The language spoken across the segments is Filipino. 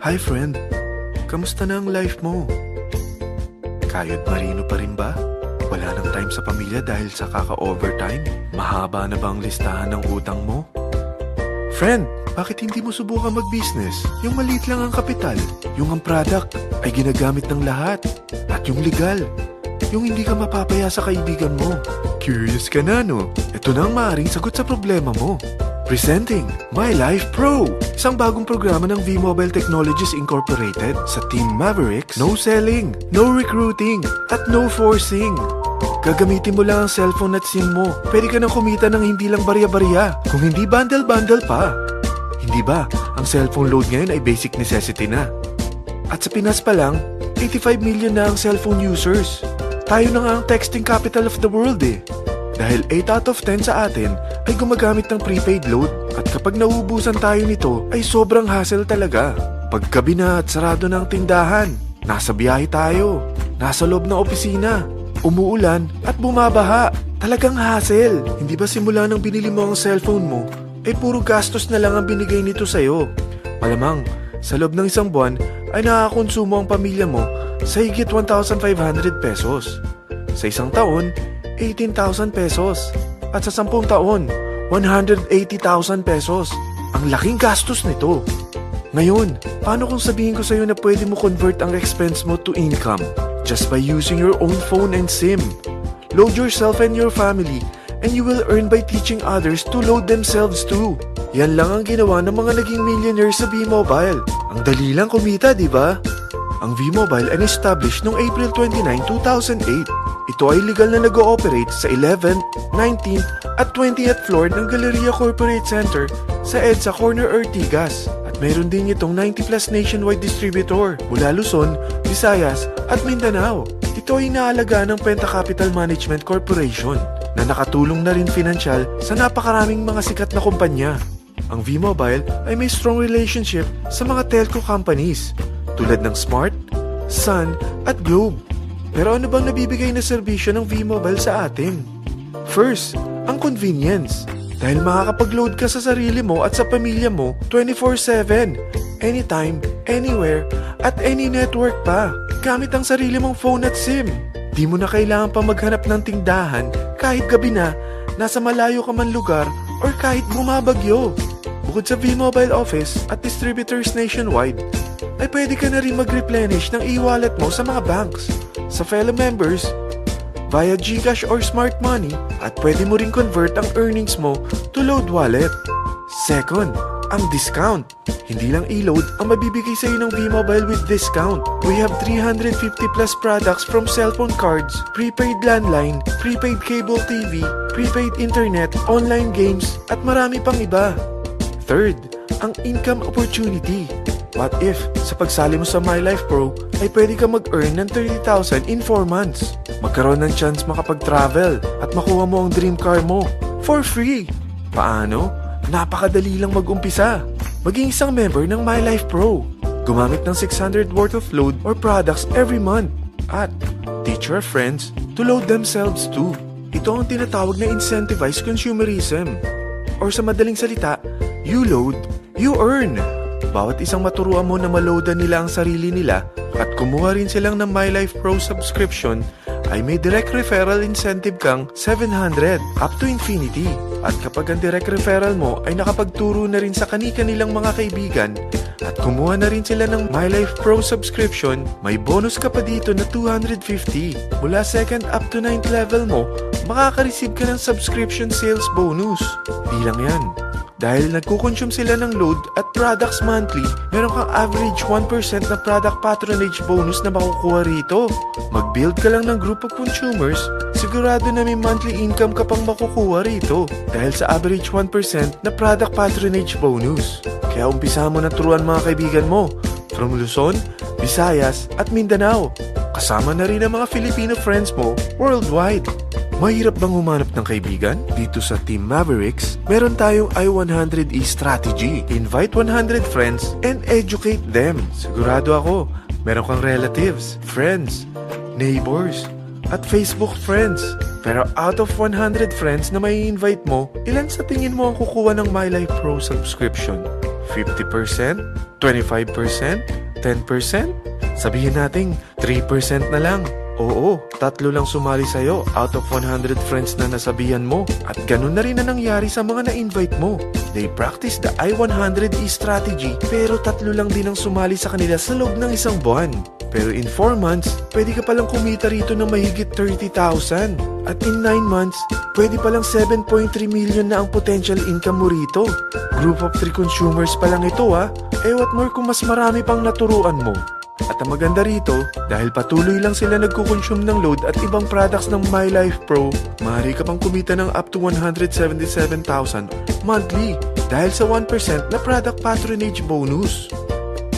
Hi friend, kamusta na ang life mo? Kayod marino pa rin ba? Wala nang time sa pamilya dahil sa kaka-overtime? Mahaba na ba ang listahan ng utang mo? Friend, bakit hindi mo subukan mag-business? Yung maliit lang ang kapital, yung ang product ay ginagamit ng lahat, at yung legal, yung hindi ka mapapaya sa kaibigan mo. Curious ka na, no? Ito na ang maaaring sagot sa problema mo. Presenting My Life Pro, isang bagong programa ng V-Mobile Technologies Incorporated sa Team Mavericks. No selling, no recruiting, at no forcing. Gagamitin mo lang ang cellphone at SIM mo. Pwede ka nang kumita ng hindi lang barya-barya, kung hindi bundle-bundle pa. Hindi ba, ang cellphone load ngayon ay basic necessity na. At sa Pinas pa lang, 85 million na ang cellphone users. Tayo na nga ang texting capital of the world eh. Dahil 8 out of 10 sa atin ay gumagamit ng prepaid load, at kapag nauubusan tayo nito ay sobrang hassle talaga. Paggabi na at sarado ng tindahan, nasa biyahe tayo, nasa loob ng opisina, umuulan at bumabaha. Talagang hassle. Hindi ba simula nang binili mo ang cellphone mo ay puro gastos na lang ang binigay nito sa'yo? Malamang sa loob ng isang buwan ay nakakakonsumo ang pamilya mo sa higit 1,500 pesos. Sa isang taon, 18,000 pesos. At sa 10 taon, 180,000 pesos. Ang laking gastos nito. Ngayon, paano kung sabihin ko sa'yo na pwede mo convert ang expense mo to income just by using your own phone and SIM? Load yourself and your family, and you will earn by teaching others to load themselves too. Yan lang ang ginawa ng mga naging millionaires sa V-Mobile. Ang dali lang kumita, di ba? Ang V-Mobile ay established noong April 29, 2008. Ito ay legal na nag-ooperate sa 11th, 19th at 20th floor ng Galleria Corporate Center sa EDSA Corner Ortigas. At meron din itong 90 plus nationwide distributor mula Luzon, Visayas at Mindanao. Ito ay inaalagaan ng Penta Capital Management Corporation na nakatulong na rin pinansyal sa napakaraming mga sikat na kumpanya. Ang V-Mobile ay may strong relationship sa mga telco companies tulad ng Smart, Sun at Globe. Pero ano bang nabibigay na serbisyo ng V-Mobile sa atin? First, ang convenience. Dahil makakapag-load ka sa sarili mo at sa pamilya mo 24/7, anytime, anywhere, at any network pa. Gamit ang sarili mong phone at SIM. Di mo na kailangan pa maghanap ng tindahan kahit gabi na, nasa malayo ka man lugar, or kahit bumabagyo. Bukod sa V-Mobile office at distributors nationwide, ay pwede ka na rin mag-replenish ng e-wallet mo sa mga banks, sa fellow members, via GCash or Smart Money, at pwede mo rin convert ang earnings mo to load wallet. Second, ang discount. Hindi lang e-load ang mabibigay sa iyo ng V-Mobile with discount. We have 350 plus products from cellphone cards, prepaid landline, prepaid cable TV, prepaid internet, online games, at marami pang iba. Third, ang income opportunity. What if, sa pagsali mo sa My Life Pro, ay pwede ka mag-earn ng 30,000 in 4 months? Magkaroon ng chance makapag-travel at makuha mo ang dream car mo for free. Paano? Napakadali lang mag-umpisa. Maging isang member ng My Life Pro. Gumamit ng 600 worth of load or products every month. At teach your friends to load themselves too. Ito ang tinatawag na incentivized consumerism. Or sa madaling salita, you load, you earn. Bawat isang maturuan mo na maloadan nila ang sarili nila at kumuha rin silang ng My Life Pro subscription, ay may direct referral incentive kang 700 up to infinity. At kapag ang direct referral mo ay nakapagturo na rin sa kani-kanilang mga kaibigan at kumuha na rin sila ng My Life Pro subscription, may bonus ka pa dito na 250. Mula 2nd up to 9th level mo, makaka-receive ka ng subscription sales bonus. Di lang yan. Dahil nagkukonsume sila ng load at products monthly, meron kang average 1% na product patronage bonus na makukuha rito. Mag-build ka lang ng group of consumers, sigurado na may monthly income ka pang makukuha rito dahil sa average 1% na product patronage bonus. Kaya umpisa mo na turuan mga kaibigan mo from Luzon, Visayas at Mindanao. Kasama na rin ang mga Filipino friends mo worldwide. Mahirap bang humanap ng kaibigan? Dito sa Team Mavericks, meron tayong I100E strategy. Invite 100 friends and educate them. Sigurado ako, meron kang relatives, friends, neighbors, at Facebook friends. Pero out of 100 friends na may invite mo, ilan sa tingin mo ang kukuha ng My Life Pro subscription? 50%? 25%? 10%? Sabihin nating 3% na lang. Oo, 3 lang sumali sa'yo out of 100 friends na nasabihan mo. At ganun na rin na nangyari sa mga na-invite mo. They practice the I-100E strategy pero 3 lang din ang sumali sa kanila sa loob ng isang buwan. Pero in 4 months, pwede ka palang kumita rito ng mahigit 30,000. At in 9 months, pwede palang 7.3 million na ang potential income mo rito. Group of 3 consumers pa lang ito what more kung mas marami pang naturuan mo. At ang maganda rito, dahil patuloy lang sila nagkukonsume ng load at ibang products ng My Life Pro, maaari ka pang kumita ng up to 177,000 monthly dahil sa 1% na product patronage bonus.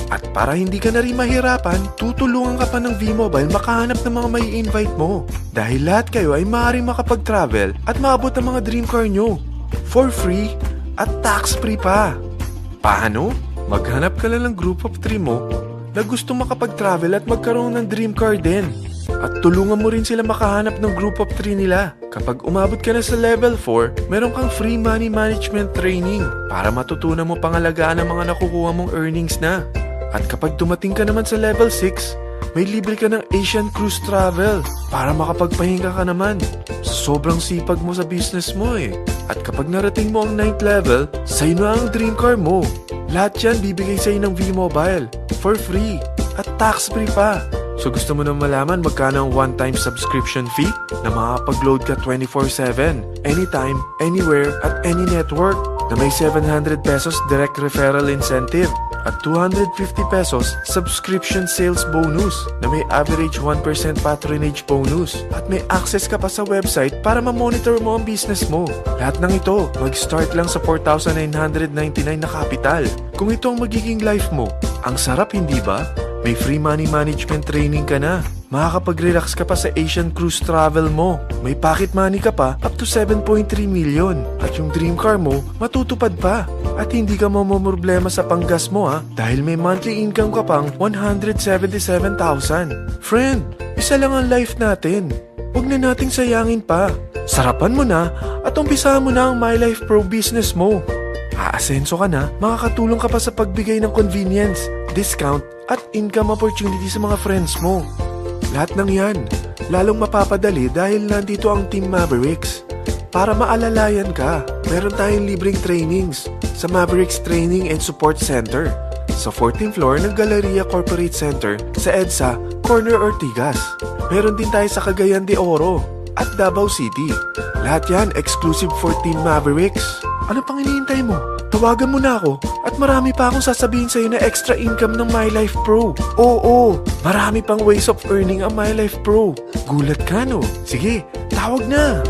At para hindi ka na rin mahirapan, tutulungan ka pa ng V-Mobile makahanap ng mga may invite mo. Dahil lahat kayo ay maaaring makapag-travel at maabot ang mga dream car nyo for free at tax-free pa. Paano? Maghanap ka lang ng group of 3 mo na gusto makapag-travel at magkaroon ng dream car din. At tulungan mo rin sila makahanap ng group of 3 nila. Kapag umabot ka na sa level 4, meron kang free money management training para matutunan mo pangalagaan ang mga nakukuha mong earnings na. At kapag dumating ka naman sa level 6, may libre ka ng Asian Cruise Travel para makapagpahinga ka naman. Sobrang sipag mo sa business mo At kapag narating mo ang 9th level, sa'yo na ang dream car mo. Lahat yan bibigay sa'yo ng V-Mobile for free at tax-free pa. So gusto mo na malaman magkano ang one-time subscription fee na makakapag-load ka 24/7, anytime, anywhere, at any network na may 700 pesos direct referral incentive at 250 pesos subscription sales bonus na may average 1% patronage bonus at may access ka pa sa website para ma-monitor mo ang business mo. Lahat ng ito, mag-start lang sa 4,999 na capital. Kung ito ang magiging life mo, ang sarap hindi ba? May free money management training ka na. Makakapag-relax ka pa sa Asian Cruise Travel mo. May pocket money ka pa up to 7.3 million. At yung dream car mo, matutupad pa. At hindi ka mamomroblema sa panggas mo dahil may monthly income ka pang 177,000. Friend, isa lang ang life natin. Huwag na nating sayangin pa. Sarapan mo na at umpisahan mo na ang My Life Pro business mo. Aasenso ka na, makakatulong ka pa sa pagbigay ng convenience, discount, at income opportunity sa mga friends mo. Lahat ng yan, lalong mapapadali dahil nandito ang Team Mavericks. Para maalalayan ka, meron tayong libreng trainings sa Mavericks Training and Support Center sa 14th floor ng Galleria Corporate Center sa EDSA, Corner Ortigas. Meron din tayo sa Cagayan de Oro at Davao City. Lahat yan exclusive for Team Mavericks. Ano pang hinihintay mo? Tawagan mo na ako at marami pa akong sasabihin sa'yo na extra income ng My Life Pro. Oo, marami pang ways of earning ang My Life Pro. Gulat ka no? Sige, tawag na!